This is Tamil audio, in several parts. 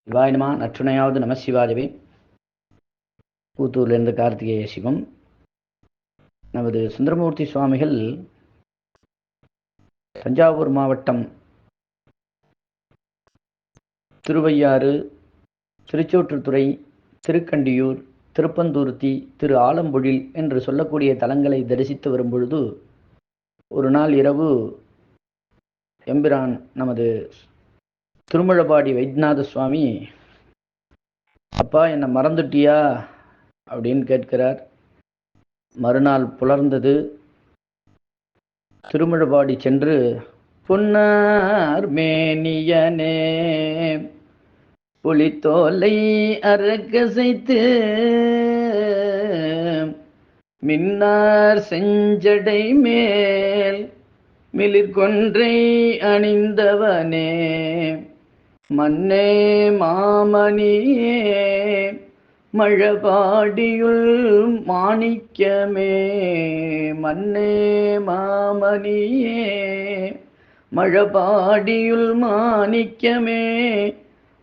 சிவாயனமா நற்றுணையாவது நம சிவாஜவே. கூத்தூர்லேருந்து கார்த்திகேய சிவம். நமது சுந்தரமூர்த்தி சுவாமிகள் தஞ்சாவூர் மாவட்டம் திருவையாறு, திருச்சோற்றுத்துறை, திருக்கண்டியூர், திருப்பந்தூர்த்தி, திரு ஆலம்பொழில் என்று சொல்லக்கூடிய தலங்களை தரிசித்து வரும் பொழுது ஒரு நாள் இரவு எம்பிரான் நமது திருமழபாடி வைத்தியநாத சுவாமி, அப்பா என்னை மறந்துட்டியா அப்படின்னு கேட்கிறார். மறுநாள் புலர்ந்தது. திருமழபாடி சென்று, பொன்னார் மேனியனே புலித்தோலை அரக்கசைத்து மின்னார் செஞ்சடை மேல் மிளிர்கொன்றை அணிந்தவனே, மன்னே மாமணியே மழபாடியுள் மாணிக்கமே, மன்னே மாமணியே மழபாடியுள் மாணிக்கமே,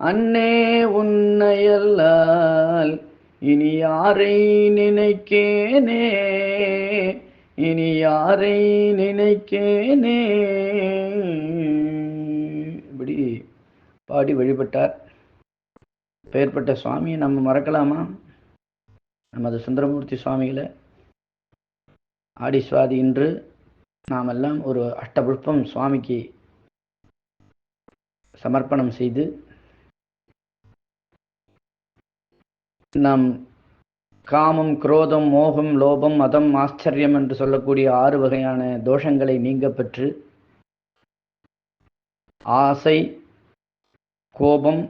அன்னே உன்னையல்லால் இனி யாரை நினைக்கேனே, இனி யாரை நினைக்கேனே. இப்படி பாடி வழிபட்டார். பெயர்பட்ட சுவாமியை நம்ம மறக்கலாமா? நமது சுந்தரமூர்த்தி சுவாமிகளை ஆடி சுவாதி இன்று நாம் எல்லாம் ஒரு அஷ்டபுஷ்பம் சுவாமிக்கு சமர்ப்பணம் செய்து நாம் காமம், குரோதம், மோகம், லோபம், மதம், ஆச்சரியம் என்று சொல்லக்கூடிய 6 வகையான தோஷங்களை நீங்க பெற்று ஆசை, கோபம்,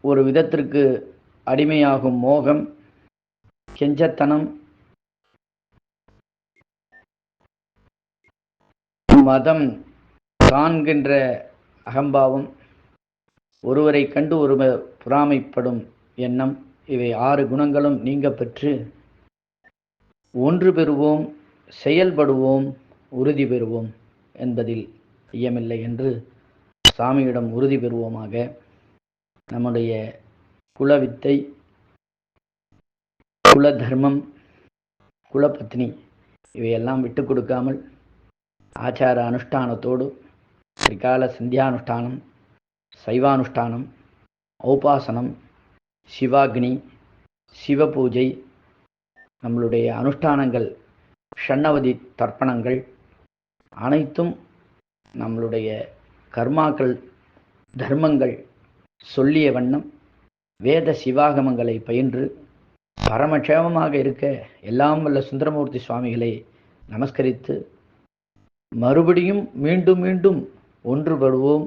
ஒரு விதத்திற்கு அடிமையாகும் மோகம், கெஞ்சத்தனம், மதம் காண்கின்ற அகம்பாவம், ஒருவரை கண்டு ஒருவர் பொறாமைப்படும் எண்ணம், இவை 6 குணங்களும் நீங்க பெற்று ஒன்று பெறுவோம், செயல்படுவோம், உறுதி பெறுவோம் என்பதில் ஐயமில்லை என்று சாமியிடம் உறுதி பெறுவோமாக. நம்முடைய குலவித்தை, குல தர்மம், குலபத்னி இவையெல்லாம் விட்டு கொடுக்காமல் ஆச்சார அனுஷ்டானத்தோடு திரிகால சந்தியானுஷ்டானம், சைவானுஷ்டானம், ஔபாசனம், சிவாக்னி, சிவபூஜை, நம்மளுடைய அனுஷ்டானங்கள், ஷண்ணவதி தர்ப்பணங்கள் அனைத்தும் நம்மளுடைய கர்மாக்கள், தர்மங்கள் சொல்லிய வண்ணம் வேத சிவாகமங்களை பயின்று பரமக்ஷேமமாக இருக்க எல்லாம் வல்ல சுந்தரமூர்த்தி சுவாமிகளை நமஸ்கரித்து மறுபடியும் மீண்டும் மீண்டும் ஒன்றுபடுவோம்,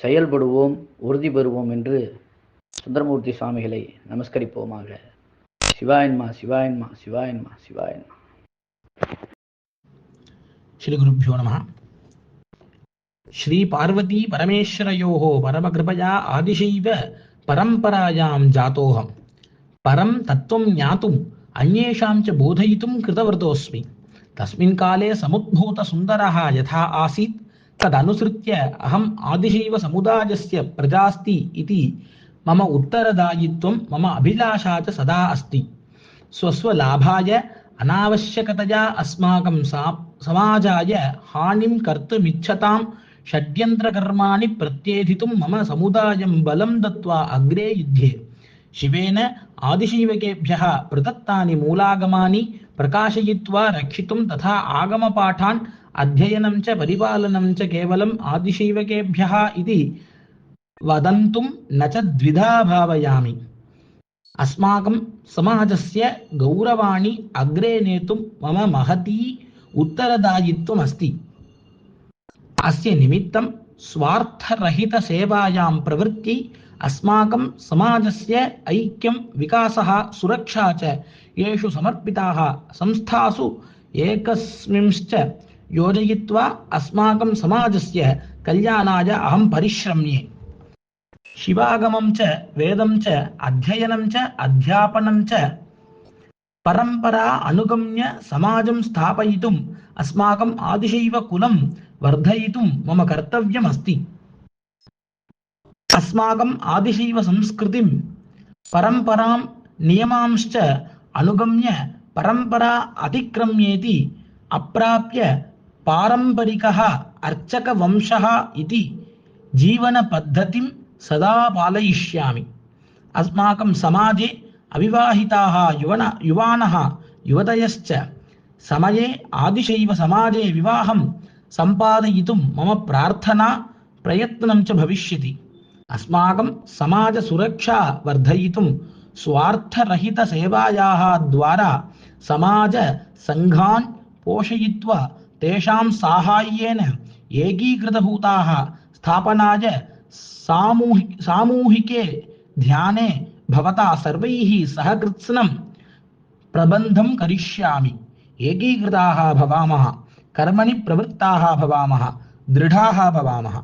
செயல்படுவோம், உறுதி பெறுவோம் என்று சுந்தரமூர்த்தி சுவாமிகளை நமஸ்கரிப்போமாக. சிவாயன்மா சிவாயன்மா சிவாயன்மா சிவாயன்மா. श्री गुरुभ्यो नमः. श्री पार्वती परमेश्वरयोः परमकृपया आदिशैव परम्परायां जातोऽहं परं तत्त्वं ज्ञातुम् अन्येषां च बोधयितुं कृतव्रतोऽस्मि. तस्मिन् काले समुद्भूतसुन्दरः यथा आसीत् तदनुसृत्य अहम् आदिशैव समुदायस्य प्रजास्ति इति मम उत्तरदायित्वं, मम अभिलाषा च सदा अस्ति. स्वस्वलाभाय अनावश्यकतया अस्माकं समाजाय हानिं कर्तुमिच्छतां षड्यन्त्रकर्माणि प्रत्येधितुं मम समुदायं बलं दत्त्वा अग्रे युध्ये. शिवेन आदिशैवकेभ्यः प्रदत्तानि मूलागमानि प्रकाशयित्वा रक्षितुं तथा आगमपाठान् अध्ययनं च परिपालनं च केवलम् आदिशैवकेभ्यः इति वदन्तुं न च द्विधा भावयामि. अस्माकं समाजस्य गौरवाणि अग्रे नेतुं मम महती उत्तरदायित्वमस्ति. अस्य निमित्तं स्वार्थरहितसेवायां प्रवृत्ति, अस्माकं समाजस्य ऐक्यं, विकासः, सुरक्षा च येषु समर्पिताः संस्थासु एकस्मिंश्च योजयित्वा अस्माकं समाजस्य कल्याणाय अहं परिश्रम्ये. शिवागमं च वेदं च अध्ययनं च अध्यापनं च परम्परा अनुगम्य समाजं स्थापयितुम् अस्माकम् आदिशैव कुलं वर्धयितुं मम कर्तव्यमस्ति। अस्माकम् आदिशैव संस्कृतिं परम्परां नियमांश्च अनुगम्य परम्परा अतिक्रम्येति अप्राप्य पारम्परिकः अर्चकवंशः इति जीवनपद्धतिं सदा पालयिष्यामि। अस्माकं समाजे अविवाहिताः युवानः युवतयश्च समये आदिशैव समाजे विवाहं सम्पादयितुं मम प्रार्थना प्रयत्नं च भविष्यति। अस्माकं समाजसुरक्षा वर्धयितुं स्वार्थरहितसेवायाः द्वारा समाजसङ्घान् पोषयित्वा तेषां साहाय्येन एकीकृतभूताः स्थापनाय सामूहिके ध्याने भवता सर्वैः सह कृत्स्नं प्रबन्धं करिष्यामि। एकीकृताः भवामः, कर्मणि प्रवृत्ताः भवामः, दृढाः भवामः।